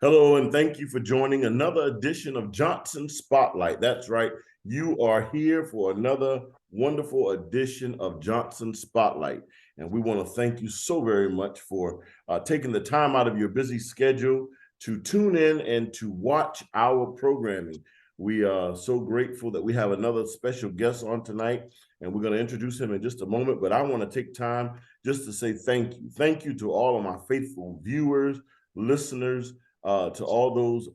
Hello, and thank you for joining another edition of Johnson Spotlight. That's right. You are here for another wonderful edition of Johnson Spotlight. And we want to thank you so very much for taking the time out of your busy schedule to tune in and to watch our programming. We are so grateful that we have another special guest on tonight, and we're going to introduce him in just a moment. But I want to take time just to say thank you. Thank you to all of my faithful viewers, listeners, to all those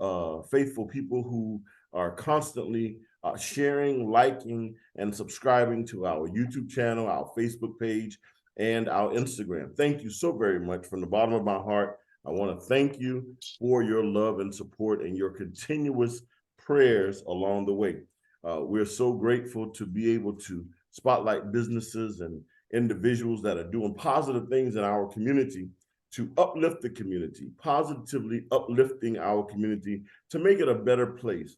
faithful people who are constantly sharing, liking, and subscribing to our YouTube channel, our Facebook page, and our Instagram. Thank you so very much from the bottom of my heart. I want to thank you for your love and support and your continuous prayers along the way. We're so grateful to be able to spotlight businesses and individuals that are doing positive things in our community, to uplift the community, positively uplifting our community to make it a better place.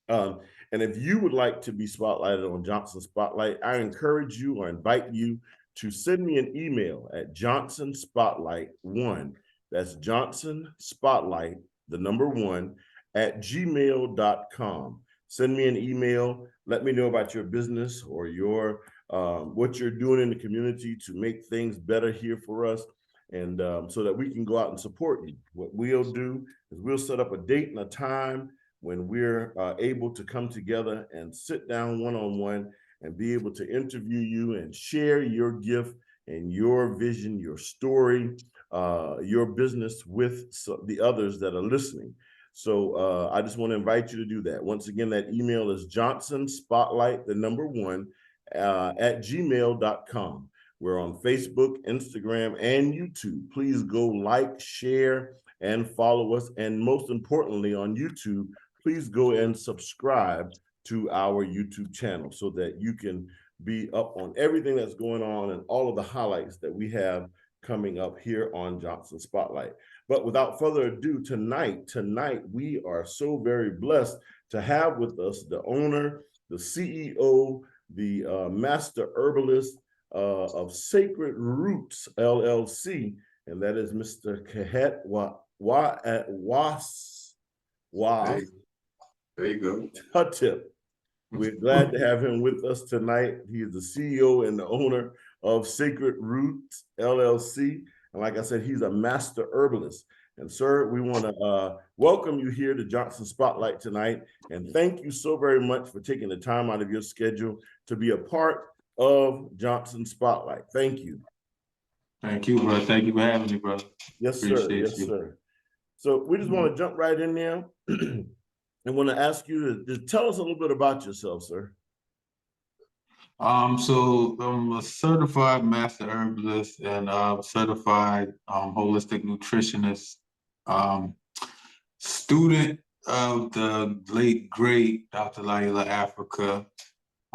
And if you would like to be spotlighted on Johnson Spotlight, I encourage you or invite you to send me an email at johnsonspotlight1. That's Johnson Spotlight, the number 1, at gmail.com. Send me an email. Let me know about your business or your what you're doing in the community to make things better here for us, and so that we can go out and support you. What we'll do is we'll set up a date and a time when we're able to come together and sit down one-on-one and be able to interview you and share your gift and your vision, your story, your business with the others that are listening. So I just want to invite you to do that. Once again, that email is johnsonspotlight, the number 1, at gmail.com. We're on Facebook, Instagram, and YouTube. Please go like, share, and follow us. And most importantly, on YouTube, please go and subscribe to our YouTube channel so that you can be up on everything that's going on and all of the highlights that we have coming up here on Johnson Spotlight. But without further ado, tonight we are so very blessed to have with us the owner, the CEO, the master herbalist of Sacred Rootz LLC, and that is Mr. Khet Waas. There you go. Hutip. We're glad to have him with us tonight. He is the CEO and the owner of Sacred Rootz LLC. And like I said, he's a master herbalist. And sir, we want to welcome you here to Johnson Spotlight tonight. And thank you so very much for taking the time out of your schedule to be a part of Johnson Spotlight. Thank you. Thank you, bro. Thank you for having me, bro. Yes, sir. Yes, sir. So we just want to jump right in there and want to ask you to tell us a little bit about yourself, sir. So I'm a certified master herbalist and certified holistic nutritionist, student of the late great Dr. Laila Africa.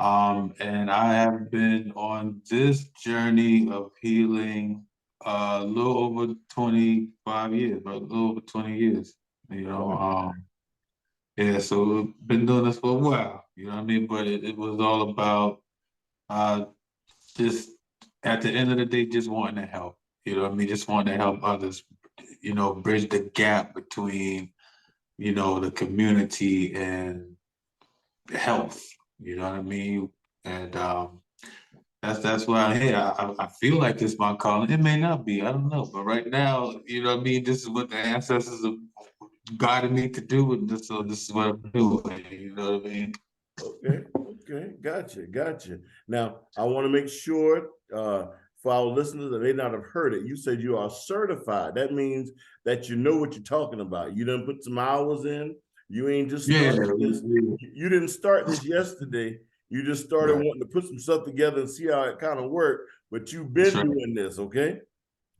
And I have been on this journey of healing a little over 25 years, a little over 20 years, you know. Wow. Yeah, so been doing this for a while, you know what I mean? But it was all about just at the end of the day, just wanting to help, you know what I mean? Just wanting to help others, you know, bridge the gap between, you know, the community and health. You know what I mean? And that's why I'm here. I feel like it's my calling. It may not be, I don't know. But right now, you know what I mean? This is what the ancestors have guided me to do, and so this is what I'm doing. You know what I mean? Okay, gotcha. Now, I want to make sure for our listeners that may not have heard it, you said you are certified. That means that you know what you're talking about. You done put some hours in. You ain't just started this. You didn't start this yesterday. You just started wanting to put some stuff together and see how it kind of worked, but you've been doing this, okay?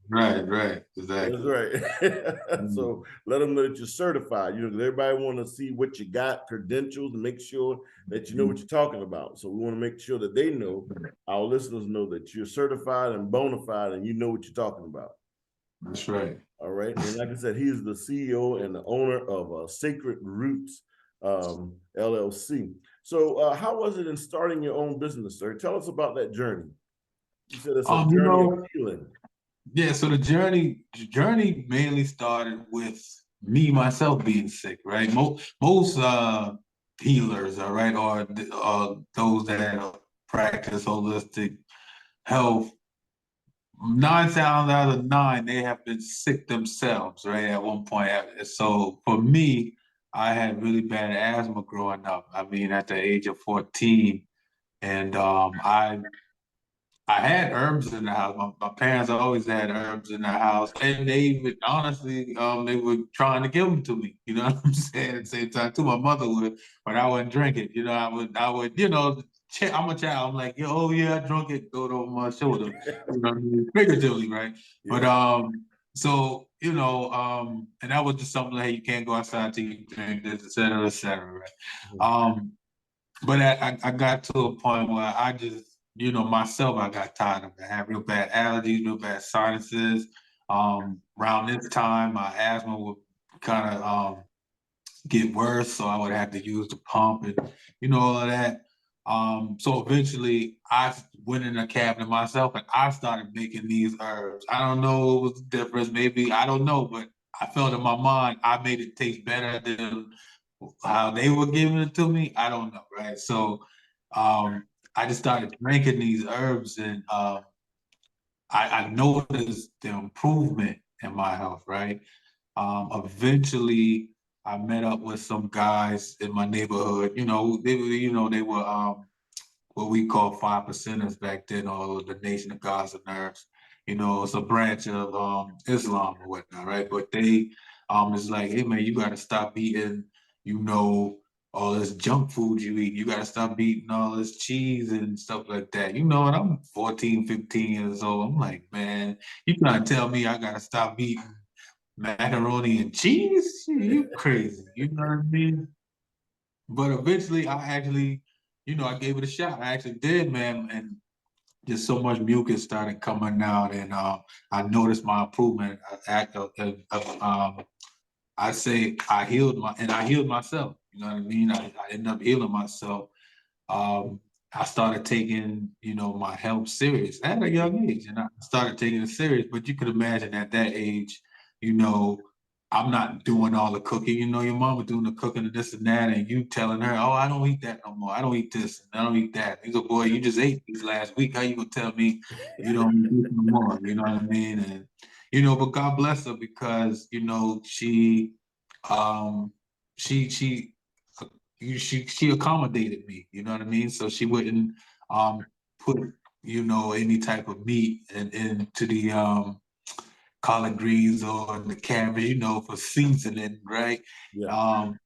Right, exactly. That's right. So let them know that you're certified. You know, everybody want to see what you got, credentials, and make sure that you know what you're talking about. So we want to make sure that they know, our listeners know that you're certified and bona fide and you know what you're talking about. That's right. All right. And like I said, he's the CEO and the owner of Sacred Rootz LLC. So how was it in starting your own business, sir? Tell us about that journey. You said it's a journey of healing. Yeah, so the journey mainly started with me myself being sick, right? Most healers, all right, or those that practice holistic health, 9 times out of 9, they have been sick themselves, right? At one point. So for me, I had really bad asthma growing up. I mean, at the age of 14, and I had herbs in the house. My parents always had herbs in the house, and they would honestly, they were trying to give them to me. You know what I'm saying? At the same time, too, my mother would, but I wouldn't drink it. You know, I would, I'm a child. I'm like, oh yeah, I drunk it, throw it over my shoulder. You know what I mean? Figuratively, right? But Yeah. so and that was just something like, hey, you can't go outside till you drink this, et cetera, right? Um, but I got to a point where I just, myself, I got tired of it. I had real bad allergies, real bad sinuses. Around this time, my asthma would kind of get worse, so I would have to use the pump and all of that. So eventually, I went in a cabinet myself and I started making these herbs. I don't know what was the difference. Maybe I don't know, but I felt in my mind I made it taste better than how they were giving it to me. I don't know, right? So I just started drinking these herbs, and I noticed the improvement in my health, right? Eventually, I met up with some guys in my neighborhood. They were what we call 5 percenters back then, or the Nation of Gods and Nerves. It's a branch of Islam or whatnot, right? But they it's like, hey man, you gotta stop eating, you know, all this junk food you eat. You gotta stop eating all this cheese and stuff like that. And I'm 14, 15 years old. I'm like, man, you trying to tell me I gotta stop eating macaroni and cheese? You crazy. You know what I mean? But eventually I actually, I gave it a shot. I actually did, man. And just so much mucus started coming out, and I noticed my improvement. I say I healed myself. You know what I mean? I ended up healing myself. um, I started taking, my health serious at a young age, and I started taking it serious. But you could imagine at that age, you know, I'm not doing all the cooking. Your mama doing the cooking and this and that, and you telling her, "Oh, I don't eat that no more. I don't eat this. And I don't eat that." He's like, "Boy, you just ate these last week. How you gonna tell me you don't eat this no more?" You know what I mean? And but God bless her, because um, she she accommodated me, you know what I mean? So she wouldn't put, any type of meat into the collard greens or the cabbage, for seasoning, right? Yeah. Um,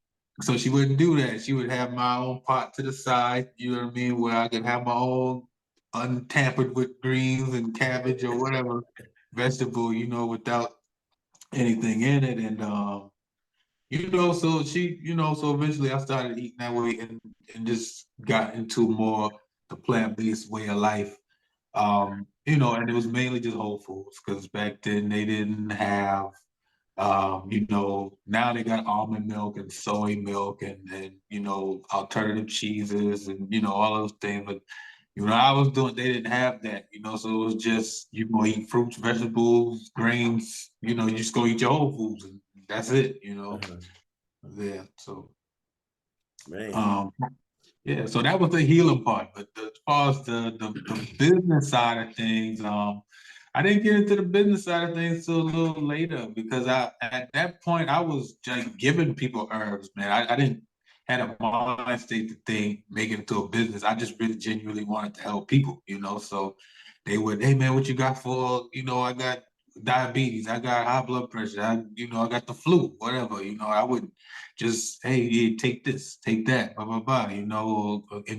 so she wouldn't do that. She would have my own pot to the side, you know what I mean, where I could have my own untampered with greens and cabbage or whatever vegetable, without anything in it. And so eventually I started eating that way, and just got into more the plant-based way of life. And it was mainly just whole foods, because back then they didn't have, now they got almond milk and soy milk, and alternative cheeses, and all those things. But I was doing, they didn't have that, so it was just, eat fruits, vegetables, grains, you just go eat your whole foods, and that's it. Uh-huh. Yeah. So, Man. um, yeah. So that was the healing part. But as far as the business side of things, I didn't get into the business side of things till a little later, because at that point I was just giving people herbs, man. I didn't had a mind state to think make it into a business. I just really genuinely wanted to help people. So they would, hey man, what you got for, I got diabetes, I got high blood pressure, I got the flu, whatever. I would just, hey, yeah, take this, take that, blah, blah, blah, and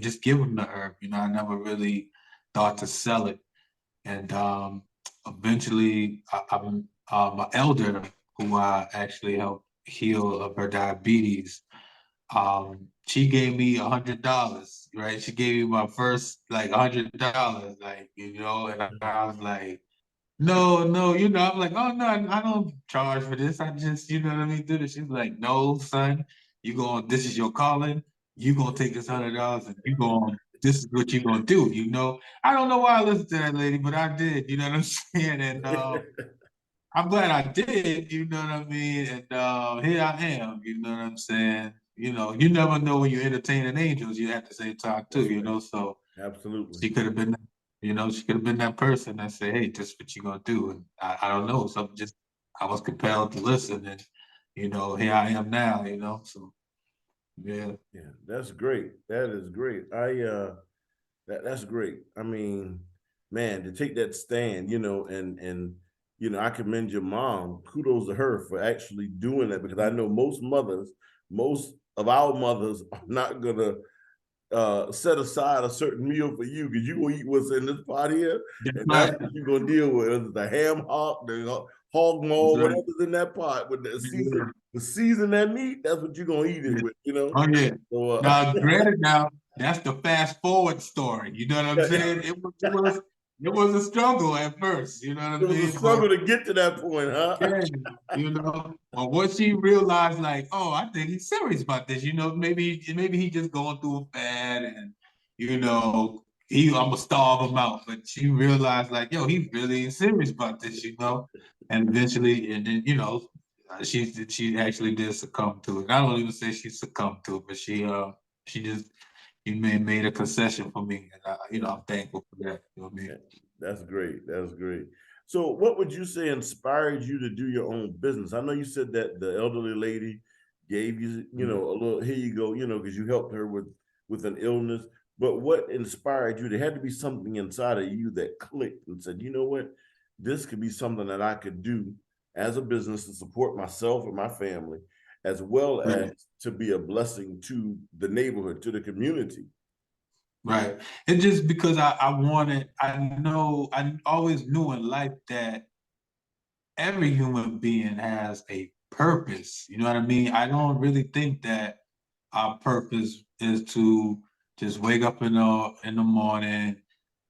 just give them the herb. I never really thought to sell it. And eventually, my elder, who I actually helped heal of her diabetes, she gave me $100, right? She gave me my first like $100, like, and I was like, no, no, I'm like, oh no, I don't charge for this. I just, you know what I mean, do this. She's like, no, son, this is your calling. You gonna take this $100 and this is what you gonna do. I don't know why I listened to that lady, but I did, you know what I'm saying? And I'm glad I did, you know what I mean? And here I am, you know what I'm saying? You know, you never know when you're entertaining angels, you have to say talk too, That's you right. know. So Absolutely. she could have been, you know, she could have been that person that said, hey, this is what you gonna do. And I don't know. So just I was compelled to listen and you know, here I am now, you know. So yeah. Yeah, that's great. That is great. That's great. I mean, man, to take that stand, I commend your mom. Kudos to her for actually doing that, because I know most of our mothers are not gonna set aside a certain meal for you, because you gonna eat what's in this pot here, That's and that's right. what you're gonna deal with. The ham hock, the hog That's maw, right. whatever's in that pot with Yeah. the season that meat, that's what you're gonna eat it Yeah. with, you know. Oh yeah. So Now, granted, now that's the fast forward story. You know what I'm yeah, saying? It was a struggle at first. You know what I it was a mean? But struggle to get to that point, huh? yeah, you know. But once she realized, like, oh, I think he's serious about this. You know, maybe he just going through a fad, and you know, I'm gonna starve him out. But she realized, like, yo, he's really serious about this. You know, and eventually, and then you know, she actually did succumb to it. I don't even say she succumbed to it, but she just made a concession for me, and you know, Yeah. I'm thankful for that. You know what I mean? Yeah, that's great. That's great. So, what would you say inspired you to do your own business? I know you said that the elderly lady gave you, a little, here you go, because you helped her with an illness. But what inspired you? There had to be something inside of you that clicked and said, you know what, this could be something that I could do as a business to support myself and my family, as well as Right. to be a blessing to the neighborhood, to the community. Right. It's just because I always knew in life that every human being has a purpose. You know what I mean? I don't really think that our purpose is to just wake up in the morning,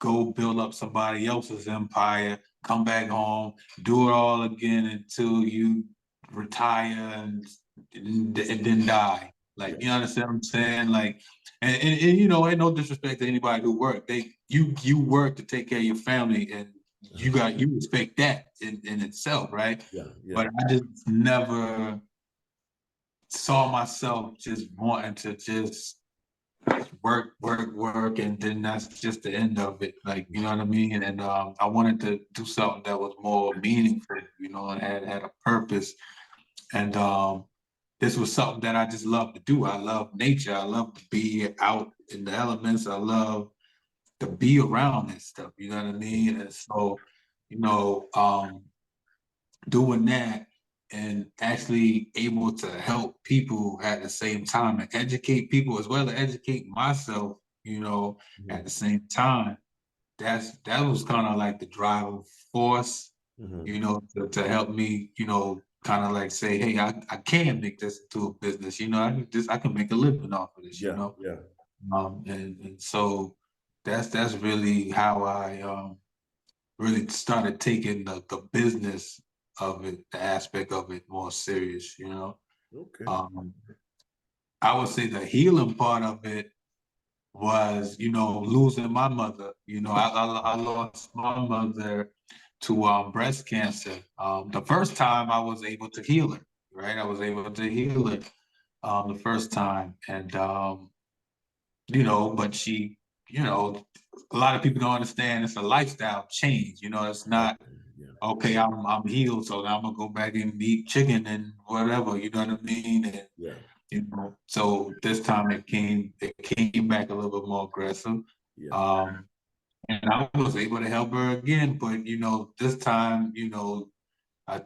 go build up somebody else's empire, come back home, do it all again until you retire and then die. Like, Yeah. you understand what I'm saying? Like, and you know, ain't no disrespect to anybody who work. You work to take care of your family, and you respect that in itself, right? Yeah. Yeah. But I just never saw myself just wanting to just work, and then that's just the end of it. Like, you know what I mean? And I wanted to do something that was more meaningful, you know, and had a purpose. And this was something that I just love to do. I love nature. I love to be out in the elements. I love to be around this stuff. You know what I mean? And so, you know, doing that and actually able to help people at the same time and educate people as well as educate myself, you know, at Mhm. the same time. That was kind of like the driving force, Mhm. you know, to help me, you know, kind of like say, hey, I can make this into a business, you know, I can make a living off of this, you Yeah, know. yeah. And so that's really how I really started taking the business of it, the aspect of it more serious, you know. Okay. Um, I would say the healing part of it was, you know, losing my mother. You know, I lost my mother to breast cancer. The first time I was able to heal her, right? I was able to heal her the first time. And, you know, but she, you know, a lot of people don't understand it's a lifestyle change. You know, it's not Okay. Yeah. okay, I'm healed, so now I'm gonna go back and eat chicken and whatever, you know what I mean? And Yeah. you know, so this time it came back a little bit more aggressive. Yeah. Um, and I was able to help her again, but you know, this time, I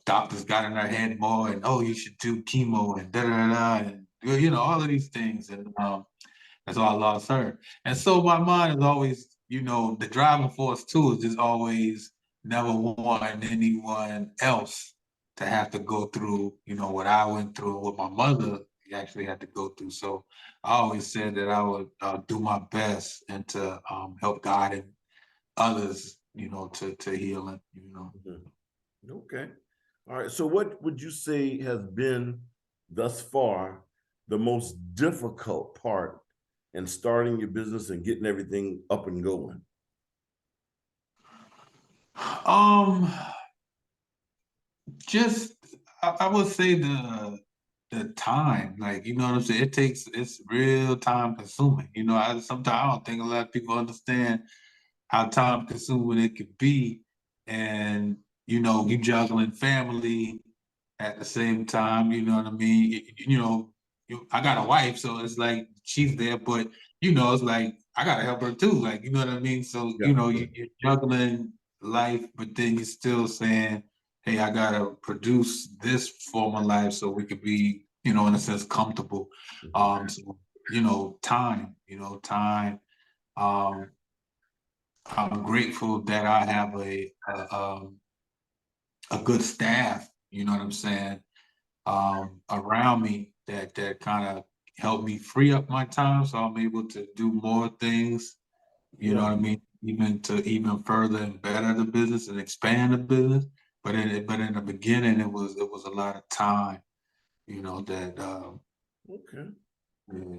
doctors got in her head more and oh, you should do chemo and da da da and you know, all of these things. And that's why I lost her. And so my mind is always, you know, the driving force too is just always never wanting anyone else to have to go through, you know, what I went through, what my mother actually had to go through. So I always said that I would do my best and to help guide others, you know, to healing, you know. Mhm. Okay. All right. So, what would you say has been thus far the most difficult part in starting your business and getting everything up and going? Um, Just I would say the time, like, you know what I'm saying? It's real time consuming. You know, sometimes I don't think a lot of people understand how time consuming it could be. And, you know, you juggling family at the same time, you know what I mean? You know, I got a wife, so it's like she's there, but you know, it's like I gotta help her too. Like, you know what I mean? So, Yeah. you know, you're juggling life, but then you're still saying, hey, I gotta produce this form of life so we could be, you know, in a sense, comfortable. Mhm. So, you know, time. Um, I'm grateful that I have a good staff, you know what I'm saying, around me that kind of help me free up my time so I'm able to do more things, you know Yeah. what I mean, even further and better the business and expand the business. But in the beginning it was a lot of time, you know, that Okay. yeah.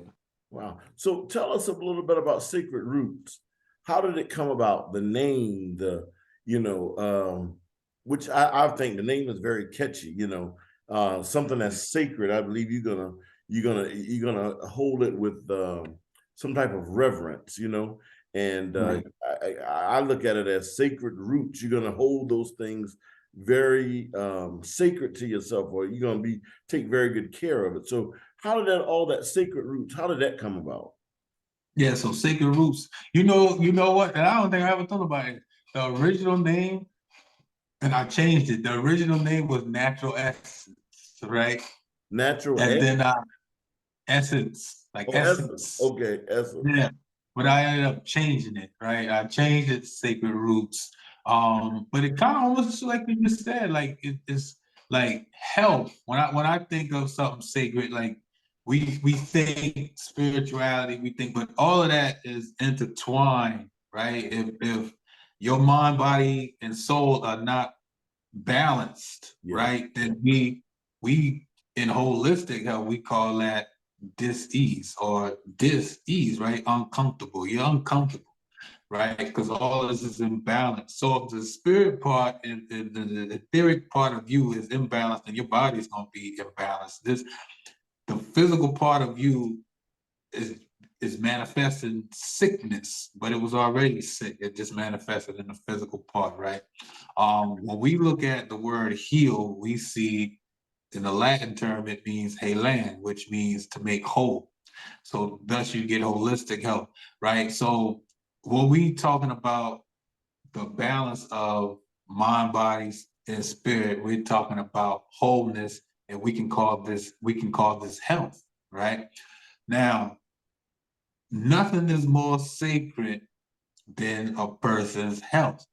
Wow. So tell us a little bit about Sacred Roots. How did it come about? The name, you know, which I think the name is very catchy, something that's sacred. I believe you're gonna hold it with some type of reverence, And Right. I look at it as sacred roots. You're gonna hold those things very sacred to yourself, or you're gonna be take very good care of it. So how did all that sacred roots, how did that come about? Yeah, so Sacred Roots. You know what? And I don't think I ever thought about it. The original name, and I changed it. The original name was Natural Essence, right? Natural And egg? then Essence, like Oh, essence. Essence. Okay, essence. Yeah. But I ended up changing it, right? I changed it to Sacred Roots. But it kind of almost like you just said, like it's like health. When I think of something sacred, like we think spirituality, we think, but all of that is intertwined, right? If your mind, body, and soul are not balanced, Yeah. right? Then we in holistic health we call that dis-ease or dis-ease, right? Uncomfortable. You're uncomfortable, right? Because all this is imbalanced. So if the spirit part and the etheric part of you is imbalanced, then your body is going to be imbalanced. The physical part of you is is manifesting sickness, but it was already sick. It just manifested in the physical part, right? When we look at the word heal, we see in the Latin term it means helan, which means to make whole. So thus you get holistic health, right? So when we talking about the balance of mind, bodies, and spirit, we're talking about wholeness, and we can call this health, right? Now, nothing is more sacred than a person's health.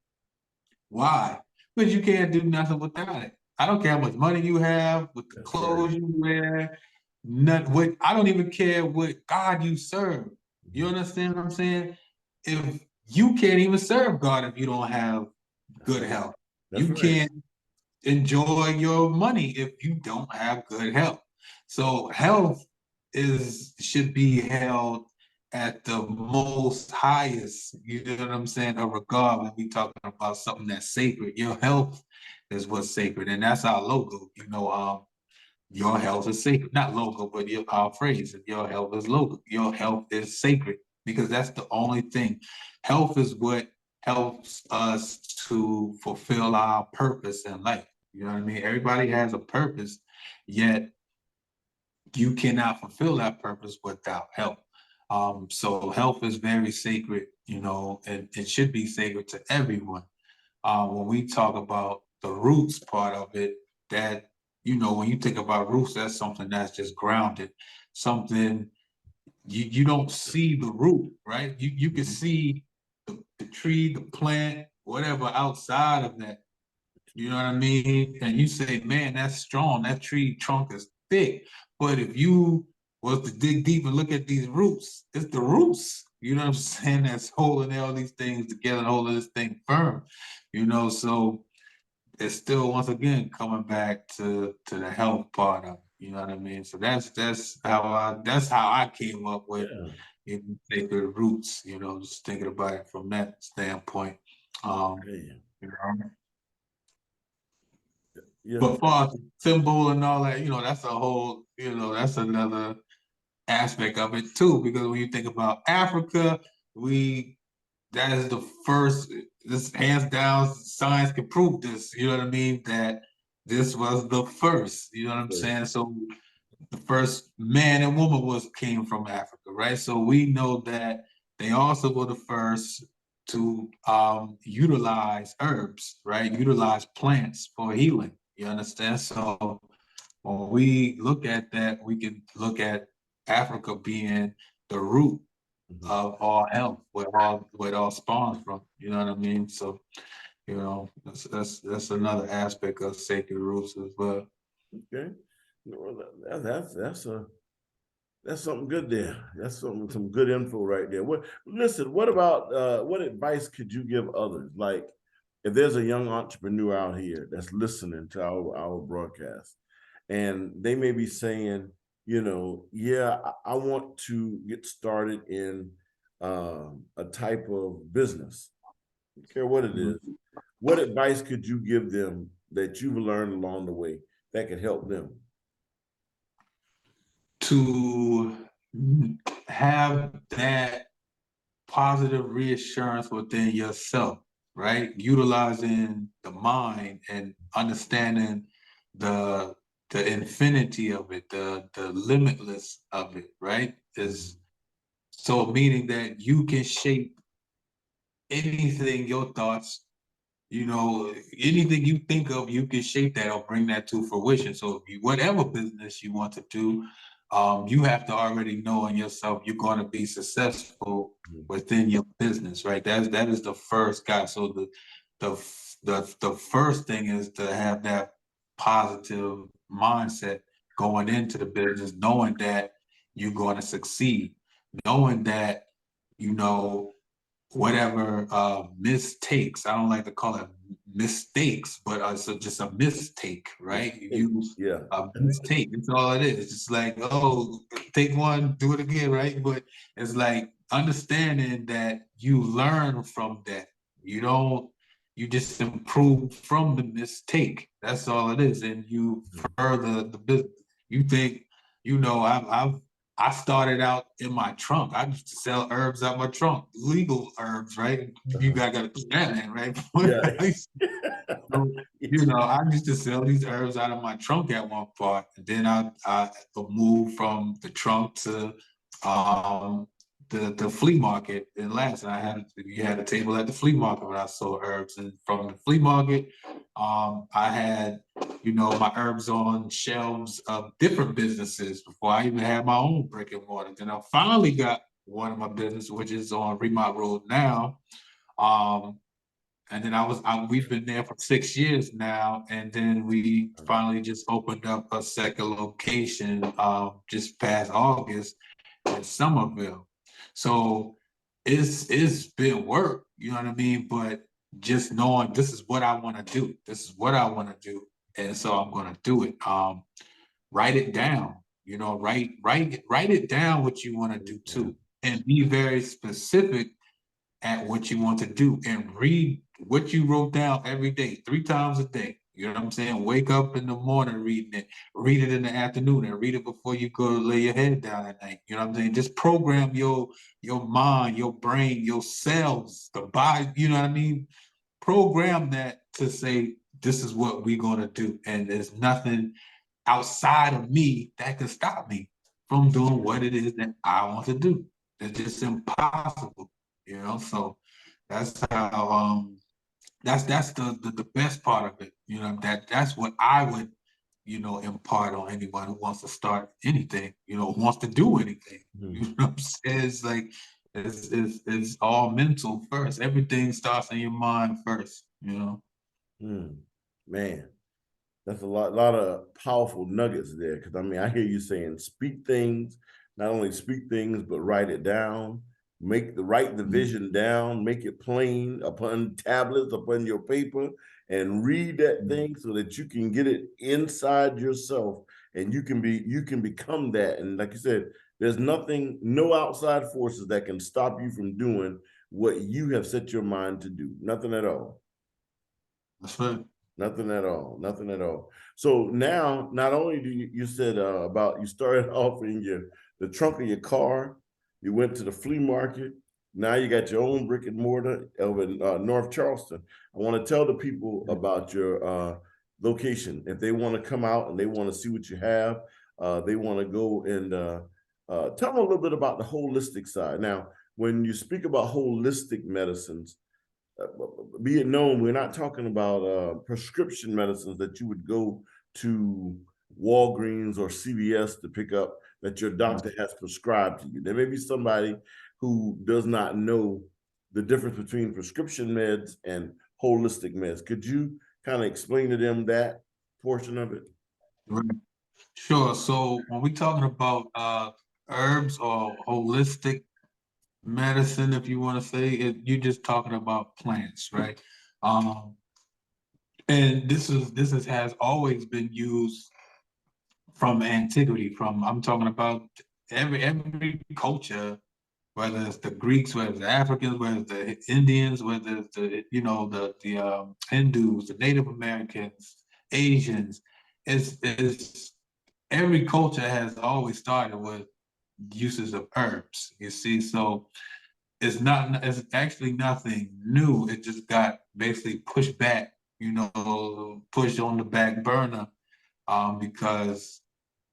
Why? Because you can't do nothing without it. I don't care how much money you have, what the That's right. clothes you wear, I don't even care what God you serve. You Mhm. understand what I'm saying? If you can't even serve God if you don't have That's good right. health, That's you right. can't enjoy your money if you don't have good health. So health is should be held at the most highest, you know what I'm saying, a regard when we talking about something that's sacred. Your health is what's sacred, and that's our logo. Your health is sacred. Not logo, but our phrase. Your health is logo. Your health is sacred because that's the only thing. Health is what helps us to fulfill our purpose in life. You know what I mean? Everybody has a purpose, yet you cannot fulfill that purpose without health. So health is very sacred, and it should be sacred to everyone. When we talk about the roots part of it, that, when you think about roots, that's something that's just grounded, something you don't see the root, right? You can Mhm. see the tree, the plant, whatever outside of that. You know what I mean? And you say, man, that's strong. That tree trunk is thick. But if you was to dig deep and look at these roots, it's the roots. You know what I'm saying? That's holding all these things together and holding this thing firm. So it's still once again coming back to the health part of it. You know what I mean? So that's how I came up with Yeah. sacred roots. Just thinking about it from that standpoint. Um, Okay. you know, Yeah. But far as the symbol and all that, that's a whole, that's another aspect of it too. Because when you think about Africa, that is the first, this hands down, science can prove this, you know what I mean? That this was the first, you know what I'm saying? So the first man and woman came from Africa, right? So we know that they also were the first to utilize herbs, right? Utilize plants for healing. You understand? So when we look at that, we can look at Africa being the root of all health, where it all spawns from. You know what I mean? So that's another aspect of sacred roots as well. Okay. Well, that's something good there. That's some good info right there. What about what advice could you give others? Like if there's a young entrepreneur out here that's listening to our broadcast and they may be saying, yeah, I want to get started in a type of business. I don't care what it is. What advice could you give them that you've learned along the way that could help them? To have that positive reassurance within yourself, right? Utilizing the mind and understanding the infinity of it, the limitless of it, right? Is so meaning that you can shape anything, your thoughts, anything you think of, you can shape that or bring that to fruition. So whatever business you want to do, you have to already know in yourself you're going to be successful within your business, right? That is the first guy. So the first thing is to have that positive mindset going into the business, knowing that you're going to succeed, knowing that you know whatever mistakes. I don't like to call it mistakes, but so just a mistake, right? You use Yeah. a mistake. That's all it is. It's just like, oh, take one, do it again, right? But it's like understanding that you learn from that. You don't. You just improve from the mistake. That's all it is, and you further the business. You think, I started out in my trunk. I used to sell herbs out my trunk, legal herbs, right? You got to understand that, right? Yeah. So, I used to sell these herbs out of my trunk at one part. And then I moved from the trunk to um, the flea market in Lance. And you had a table at the flea market when I sold herbs. And from the flea market, I had my herbs on shelves of different businesses before I even had my own brick and mortar. Then I finally got one of my business, which is on Remont Road now. And then we've been there for 6 years now. And then we finally just opened up a second location just past August in Somerville. So it's been work, you know what I mean? But just knowing this is what I want to do. This is what I want to do. And so I'm gonna do it. Write it down, write it down what you want to do too. And be very specific at what you want to do and read what you wrote down every day, 3 times a day. You know what I'm saying? Wake up in the morning reading it, read it in the afternoon, and read it before you go to lay your head down at night. You know what I'm saying? Just program your mind, your brain, your cells, the body, you know what I mean? Program that to say, this is what we're gonna do. And there's nothing outside of me that can stop me from doing what it is that I want to do. It's just impossible, So that's how that's the best part of it. That's what I would, impart on anyone who wants to start anything, wants to do anything. You know what I'm saying? It's like it's all mental first. Everything starts in your mind first. Man, that's a lot of powerful nuggets there. Because I mean, I hear you saying speak things, not only speak things, but write it down. Write the vision down, make it plain upon tablets, upon your paper, and read that thing so that you can get it inside yourself and you can become that. And like you said, there's nothing, no outside forces that can stop you from doing what you have set your mind to do. Nothing at all. That's right. Nothing at all. Nothing at all. So now, not only do you said about you started off in the trunk of your car, you went to the flea market. Now you got your own brick and mortar over in North Charleston. I want to tell the people about your location. If they want to come out and they want to see what you have, they want to go and tell them a little bit about the holistic side. Now, when you speak about holistic medicines, be it known, we're not talking about prescription medicines that you would go to Walgreens or CVS to pick up that your doctor has prescribed to you. There may be somebody who does not know the difference between prescription meds and holistic meds. Could you kind of explain to them that portion of it? Right. Sure. So when we're talking about herbs or holistic medicine, if you want to say it, you're just talking about plants, right? Um, and this has always been used from antiquity. From I'm talking about every culture, whether it's the Greeks, whether it's the Africans, whether it's the Indians, whether it's the the Hindus, the Native Americans, Asians, is every culture has always started with uses of herbs. You see, so it's actually nothing new. It just got basically pushed back, pushed on the back burner, because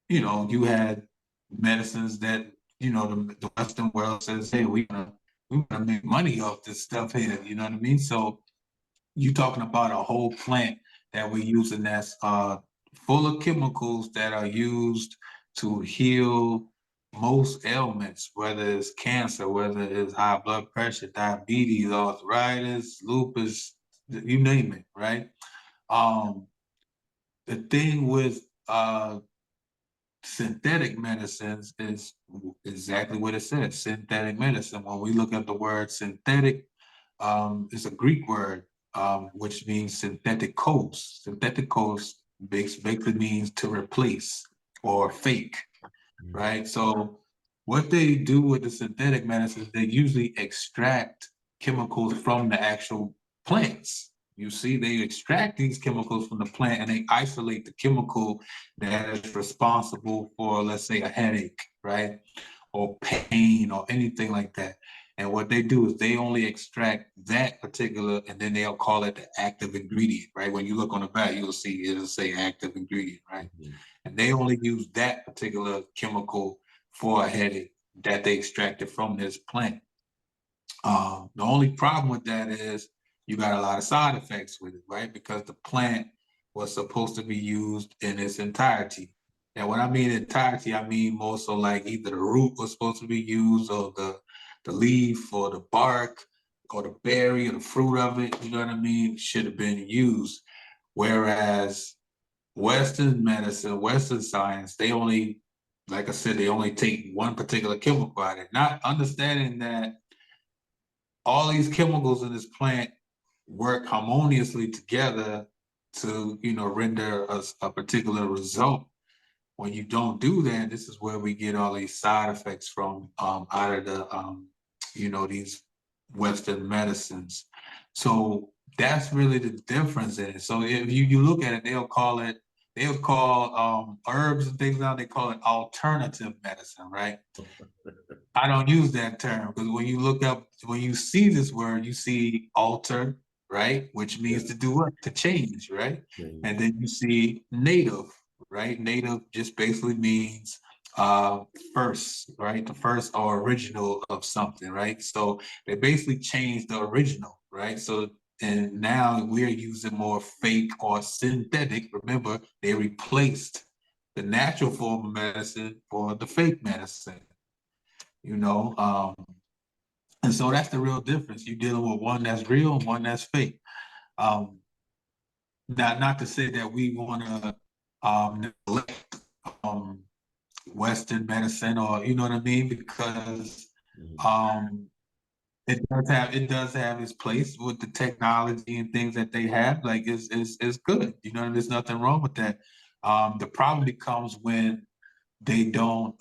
you had medicines that the Western world says, hey, we wanna make money off this stuff here. You know what I mean? So you're talking about a whole plant that we're using that's full of chemicals that are used to heal most ailments, whether it's cancer, whether it's high blood pressure, diabetes, arthritis, lupus, you name it, right? Um, the thing with synthetic medicines is exactly what it says, synthetic medicine. When we look at the word synthetic, it's a Greek word, which means synthetic coast. Synthetic coast basically means to replace or fake, right? So what they do with the synthetic medicines, they usually extract chemicals from the actual plants. You see, they extract these chemicals from the plant and they isolate the chemical that is responsible for, let's say, a headache, right? Or pain or anything like that. And what they do is they only extract that particular, and then they'll call it the active ingredient, right? When you look on the back, you'll see it'll say active ingredient, right? Mm-hmm. And they only use that particular chemical for a headache that they extracted from this plant. The only problem with that is you got a lot of side effects with it, right? Because the plant was supposed to be used in its entirety. And when I mean entirety, I mean more so like either the root was supposed to be used or the leaf or the bark or the berry or the fruit of it, you know what I mean, should have been used. Whereas Western medicine, Western science, they only, like I said, they only take one particular chemical out of it, not understanding that all these chemicals in this plant work harmoniously together to, render a particular result. When you don't do that, this is where we get all these side effects from out of these Western medicines. So that's really the difference in it. So if you look at it, they'll call herbs and things now, they call it alternative medicine, right? I don't use that term because when you see this word, you see alter, right? Which means to do what? To change, right? Mm-hmm. And then you see native, right? Native just basically means first, right? The first or original of something, right? So they basically changed the original, right? So and now we're using more fake or synthetic. Remember, they replaced the natural form of medicine for the fake medicine. And so that's the real difference. You're dealing with one that's real and one that's fake. Not to say that we want to neglect Western medicine, or you know what I mean, because it does have its place with the technology and things that they have. Like it's good. There's nothing wrong with that. The problem becomes when they don't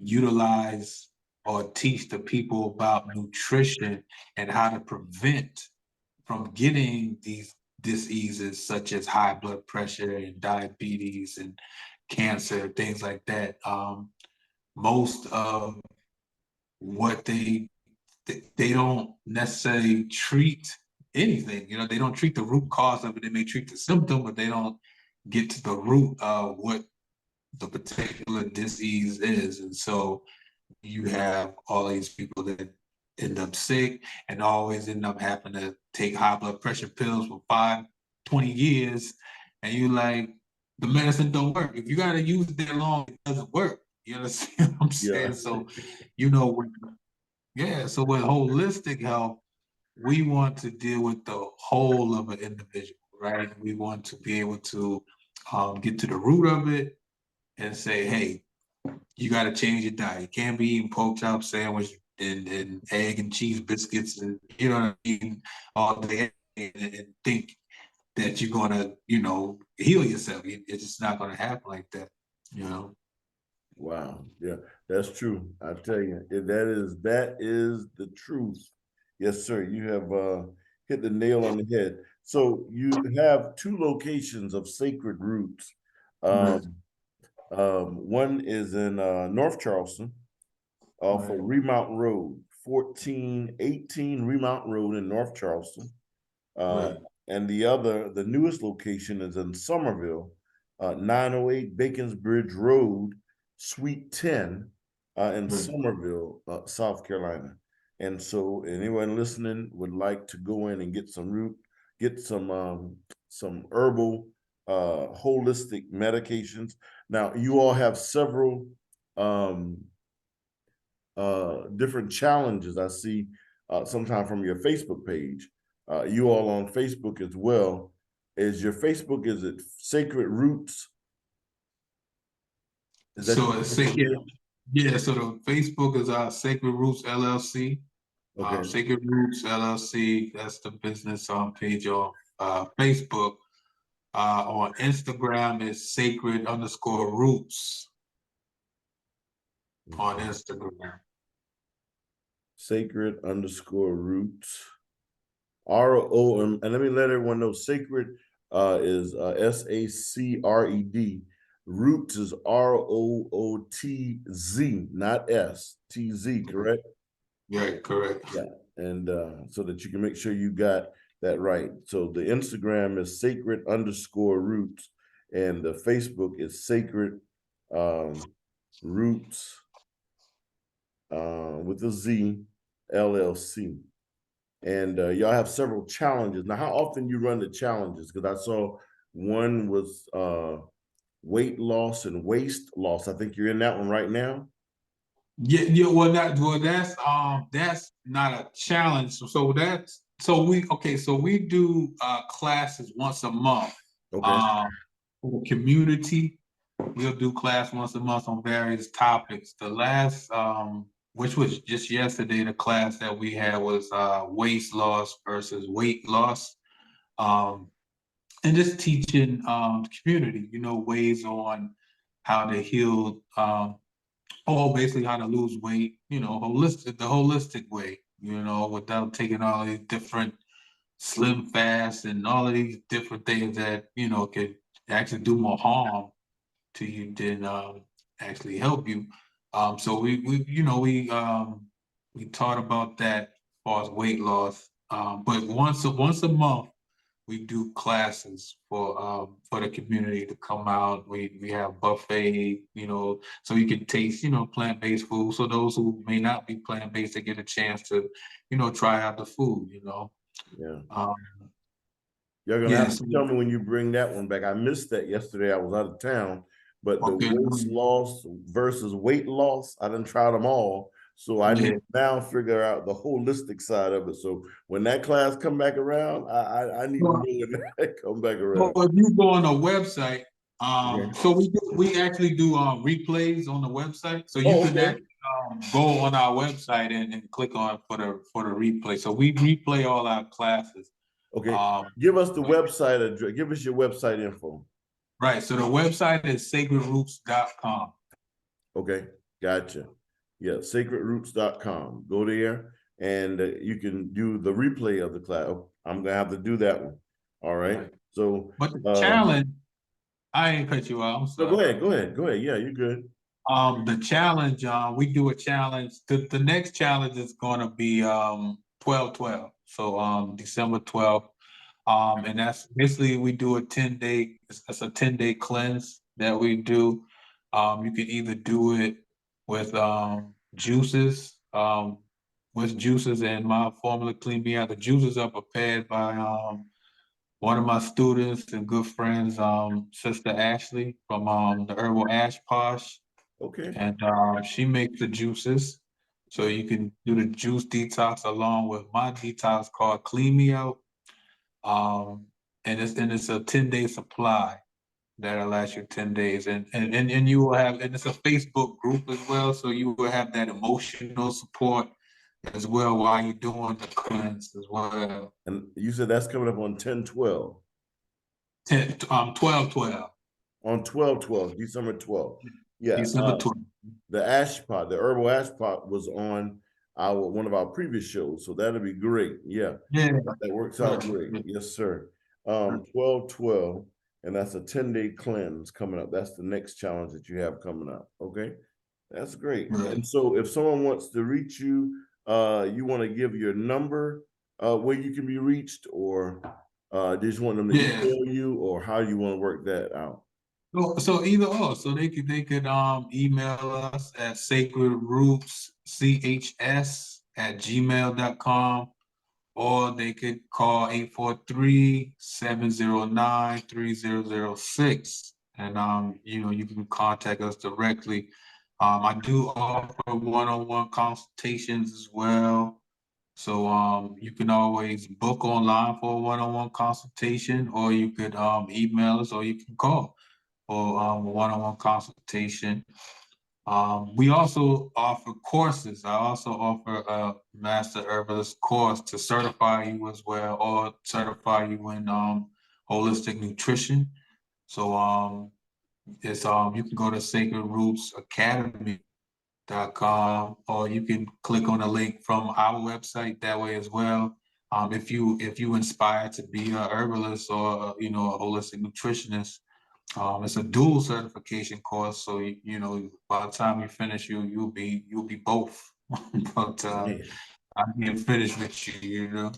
utilize or teach the people about nutrition and how to prevent from getting these diseases such as high blood pressure and diabetes and cancer, things like that. Most of what they don't necessarily treat anything. You know, they don't treat the root cause of it. They may treat the symptom, but they don't get to the root of what the particular disease is. And so you have all these people that end up sick and always end up having to take high blood pressure pills for 20 years. And you like, the medicine don't work. If you got to use it that long, it doesn't work. You understand what I'm Yeah. saying? So, you know, so with holistic health, we want to deal with the whole of an individual, right? We want to be able to get to the root of it and say, hey, you got to change your diet. You can't be eating pork chop sandwich and egg and cheese biscuits and, you know what I mean, all day and think that you're going to, you know, heal yourself. It's just not going to happen like that, you know? Wow. Yeah, that's true. I tell you, that is the truth. Yes, sir. You have hit the nail on the head. So you have two locations of Sacred Roots. Right. One is in North Charleston off of Right. Remount Road, 1418 Remount Road in North Charleston. Uh, Right. and the newest location is in Somerville, 908 Bacons Bridge Road, Suite 10, in Right. Somerville, South Carolina. And so anyone listening would like to go in and get get some herbal, holistic medications. Now, you all have several um, different challenges I see sometime from your Facebook page. You all on Facebook as well. Is your Facebook, is it Sacred Roots? Is that So your it's Facebook sacred. page? Yeah. So the Facebook is Sacred Roots LLC. Okay. Sacred Roots LLC. That's the business page on Facebook. On Instagram is sacred_roots on Okay. Instagram. Sacred_roots. RO, and let me let everyone know Sacred is SACRED. Roots is ROOTZ, not STZ, correct? Yeah, correct. Yeah. And so that you can make sure you got that right. So the Instagram is sacred_roots, and the Facebook is sacred roots with a Z LLC. And y'all have several challenges. Now, how often you run the challenges? Because I saw one was weight loss and waist loss. I think you're in that one right now. Yeah, yeah. That's not a challenge. So we do classes once a month. Okay. Um, for the community, we'll do class once a month on various topics. The last, which was just yesterday, the class that we had was waist loss versus weight loss. Um, and just teaching the community, you know, ways on how to heal, or basically how to lose weight, you know, the holistic way, you know, without taking all these different slim fast and all of these different things that, you know, could actually do more harm to you than actually help you. So we taught about that as far as weight loss. But once a month we do classes for the community to come out. We have buffet, you know, so you can taste, you know, plant-based food. So those who may not be plant-based, they get a chance to, you know, try out the food, you know. Yeah. Um, You're gonna yeah, have to so, tell me when you bring that one back. I missed that yesterday. I was out of town. But the okay. waist loss versus weight loss, I didn't try them all. So I need Yeah. to now figure out the holistic side of it. So when that class come back around, I need to know when that come back Well, around. if you go on the website, Okay. so we actually do replays on the website. So you Oh, can okay. actually go on our website and click on for the replay. So we replay all our classes. Okay. Um, Give us the but- website address. Give us your website info. right. So the website is sacredroots.com. Okay. Gotcha. Yeah, sacredroots.com. Go there and you can do the replay of the class. Oh, I'm gonna have to do that one. All right. Right. So, But the challenge, I ain't cut you out. I'm no, sorry. go ahead. Yeah, you're good. The challenge, we do a challenge. The next challenge is gonna be 12/12. So December 12th. And that's basically we do a 10-day, it's a 10-day cleanse that we do. You can either do it with juices and my formula clean me out. The juices are prepared by one of my students and good friends, Sister Ashley from the Herbal Ash Posh. Okay. And she makes the juices. So you can do the juice detox along with my detox called Clean Me Out. Um, and it's a 10-day supply that'll last you 10 days. And you will have, and it's a Facebook group as well. So you will have that emotional support as well while you're doing the cleanse as well. And you said that's coming up on 10/12. 12/12. On 12/12, December 12th. Yeah. December 12th. The ash pot, the herbal ash pot was on one of our previous shows. So that'll be great. Yeah. Yeah. That works out great. Yes, sir. 12/12, and that's a 10-day cleanse coming up. That's the next challenge that you have coming up. Okay. That's great. Right. And so if someone wants to reach you, you want to give your number where you can be reached, or just want them to email you, or how you want to work that out? So either or. So they could email us at sacredrootschs@gmail.com, or they could call 843-709-3006. And you can contact us directly. I do offer one-on-one consultations as well. So you can always book online for a one-on-one consultation, or you could email us, or you can call for a one-on-one consultation. We also offer courses. I also offer a master herbalist course to certify you as well, or certify you in holistic nutrition. So it's you can go to sacredrootsacademy.com, or you can click on the link from our website that way as well. If you inspire to be a herbalist or a holistic nutritionist, it's a dual certification course, so by the time you finish, you'll be both. But I can't finish with you.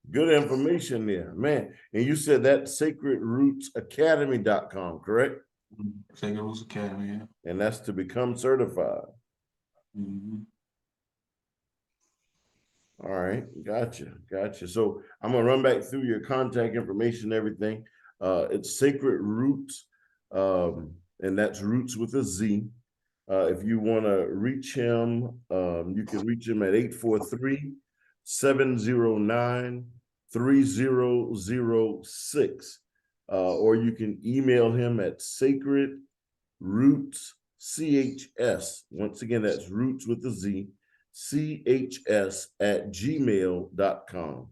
Good information there, man. And you said that sacredrootsacademy.com, correct? Sacred Roots Academy, yeah. And that's to become certified. Mhm. All right, gotcha. So I'm gonna run back through your contact information and everything. It's Sacred Roots, and that's Roots with a Z. If you want to reach him, you can reach him at 843-709-3006. Or you can email him at sacredrootschs. Once again, that's Roots with a Z, chs@gmail.com.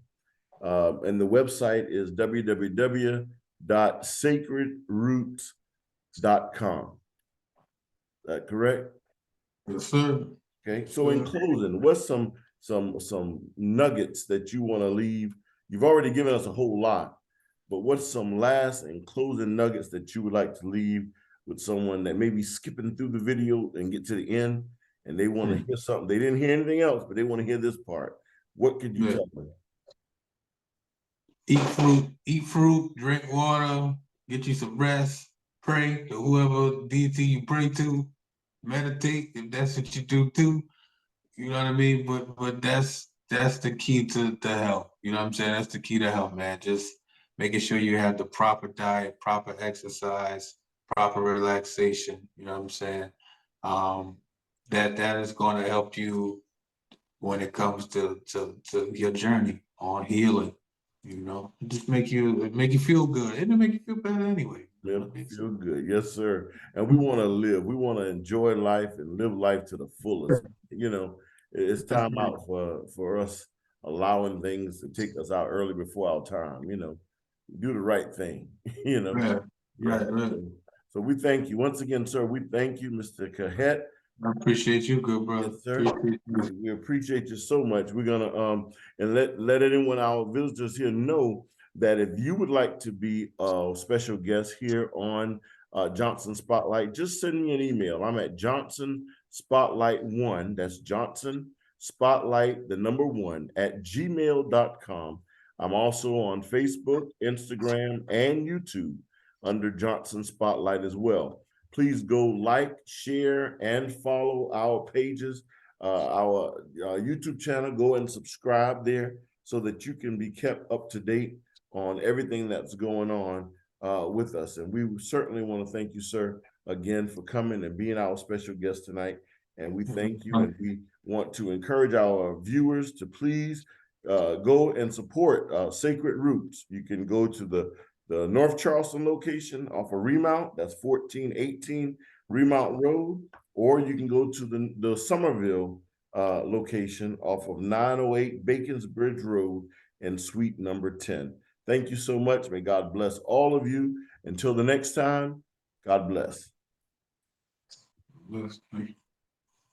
And the website is www.sacredroots.com. Is that correct? Yes, sir. Okay. So in closing, what's some nuggets that you want to leave? You've already given us a whole lot, but what's some last and closing nuggets that you would like to leave with someone that may be skipping through the video and get to the end, and they want to hear something? They didn't hear anything else, but they want to hear this part. What could you tell them? Eat fruit, drink water, get you some rest, pray to whoever deity you pray to, meditate if that's what you do too. You know what I mean? But that's the key to health. You know what I'm saying? That's the key to health, man. Just making sure you have the proper diet, proper exercise, proper relaxation. You know what I'm saying? That is going to help you when it comes to your journey on healing. Just make you feel good. It'll make you feel better anyway. Feel good. Yes, sir. And we want to live. We want to enjoy life and live life to the fullest. It's time out for us allowing things to take us out early before our time. Do the right thing. Right. So we thank you once again, sir. We thank you, Mr. Khet. I appreciate you, good brother. Yes, sir. We appreciate you so much. We're gonna and let anyone, our visitors here, know that if you would like to be a special guest here on Johnson Spotlight, just send me an email. I'm at Johnson Spotlight 1. That's Johnson Spotlight, the number 1 at gmail.com. I'm also on Facebook, Instagram, and YouTube under Johnson Spotlight as well. Please go like, share, and follow our pages, our YouTube channel. Go and subscribe there so that you can be kept up to date on everything that's going on with us. And we certainly want to thank you, sir, again for coming and being our special guest tonight. And we thank you, and we want to encourage our viewers to please go and support Sacred Roots. You can go to the North Charleston location off of Remount, that's 1418 Remount Road, or you can go to the Somerville location off of 908 Bacons Bridge Road and suite number 10. Thank you so much. May God bless all of you. Until the next time, God bless. Bless.